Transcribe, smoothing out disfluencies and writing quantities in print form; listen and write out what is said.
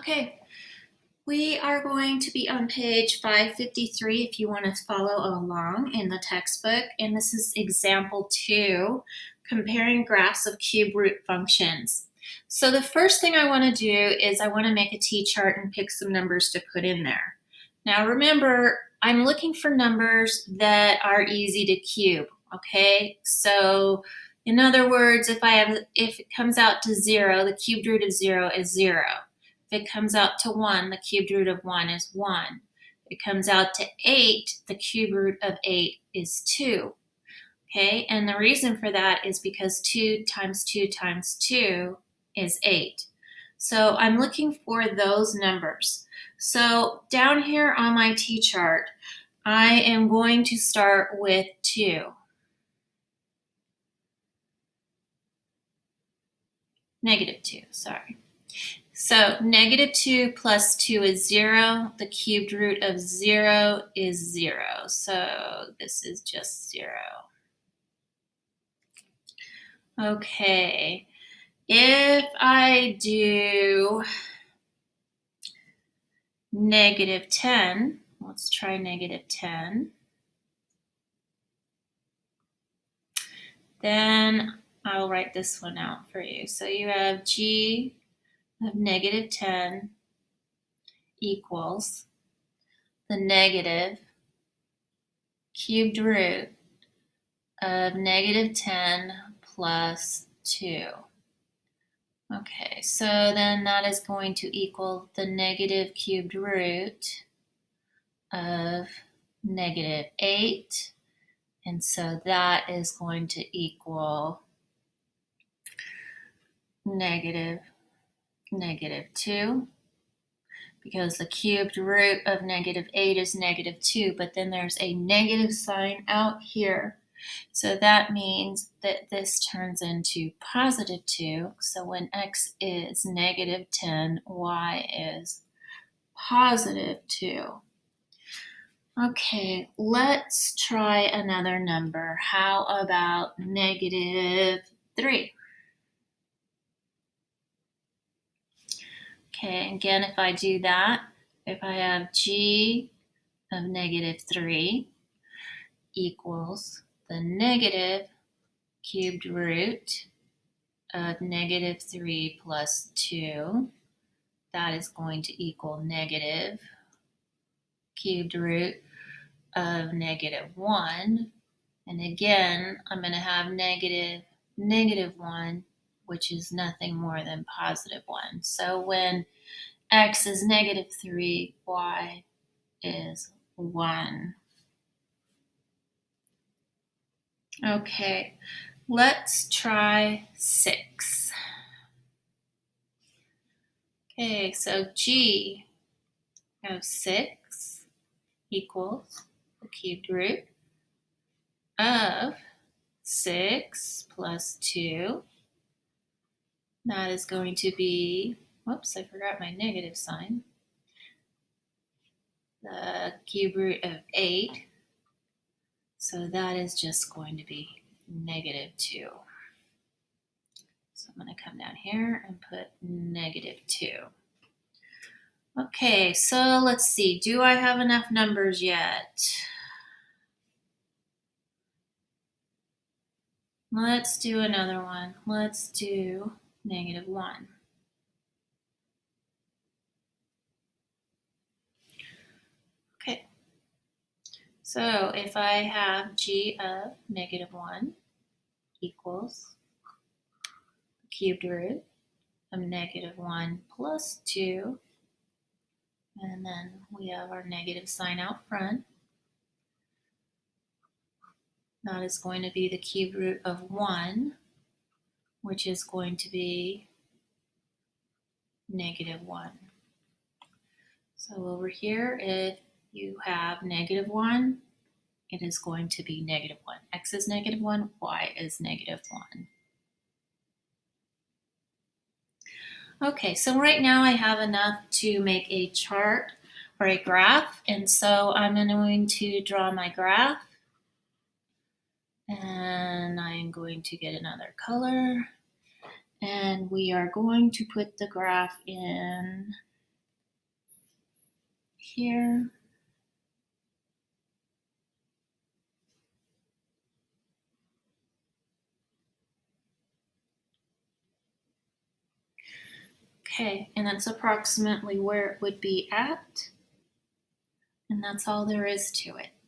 Okay, we are going to be on page 553 if you want to follow along in the textbook. And this is example 2, comparing graphs of cube root functions. So the first thing I want to do is I want to make a t-chart and pick some numbers to put in there. Now remember, I'm looking for numbers that are easy to cube, okay? So in other words, if it comes out to 0, the cubed root of 0 is 0. If it comes out to 1, the cubed root of 1 is 1. If it comes out to 8, the cubed root of 8 is 2. Okay, and the reason for that is because 2 times 2 times 2 is 8. So I'm looking for those numbers. So down here on my t-chart, I am going to start with 2. Negative 2, sorry. So negative 2 plus 2 is 0. The cubed root of 0 is 0. So this is just 0. Okay, if I do negative 10, let's try negative 10, then I'll write this one out for you. So you have g of negative 10 equals the negative cubed root of negative 10 plus 2. Okay, so then that is going to equal the negative cubed root of negative 8. And so that is going to equal negative 2, because the cubed root of negative 8 is negative 2, but then there's a negative sign out here. So that means that this turns into positive 2. So when x is negative 10, y is positive 2. Okay, let's try another number. How about negative 3? Okay, again, if I do that, if I have g of negative 3 equals the negative cubed root of negative 3 plus 2, that is going to equal negative cubed root of negative 1. And again, I'm going to have negative 1, which is nothing more than positive 1. So when x is negative 3, y is 1. Okay, let's try 6. Okay, so g of 6 equals the cubed root of 6 plus 2. That is going to be, whoops, I forgot my negative sign. The cube root of 8. So that is just going to be negative 2. So I'm going to come down here and put negative 2. Okay, so let's see. Do I have enough numbers yet? Let's do another one. Let's do negative 1. Okay. So if I have g of negative 1 equals the cubed root of negative 1 plus 2, and then we have our negative sign out front. That is going to be the cube root of 1, which is going to be negative 1. So over here, if you have negative 1, it is going to be negative 1. X is negative 1, y is negative 1. Okay, so right now I have enough to make a chart or a graph, and so I'm going to draw my graph, and I'm going to get another color, and we are going to put the graph in here. Okay, and that's approximately where it would be at. And that's all there is to it.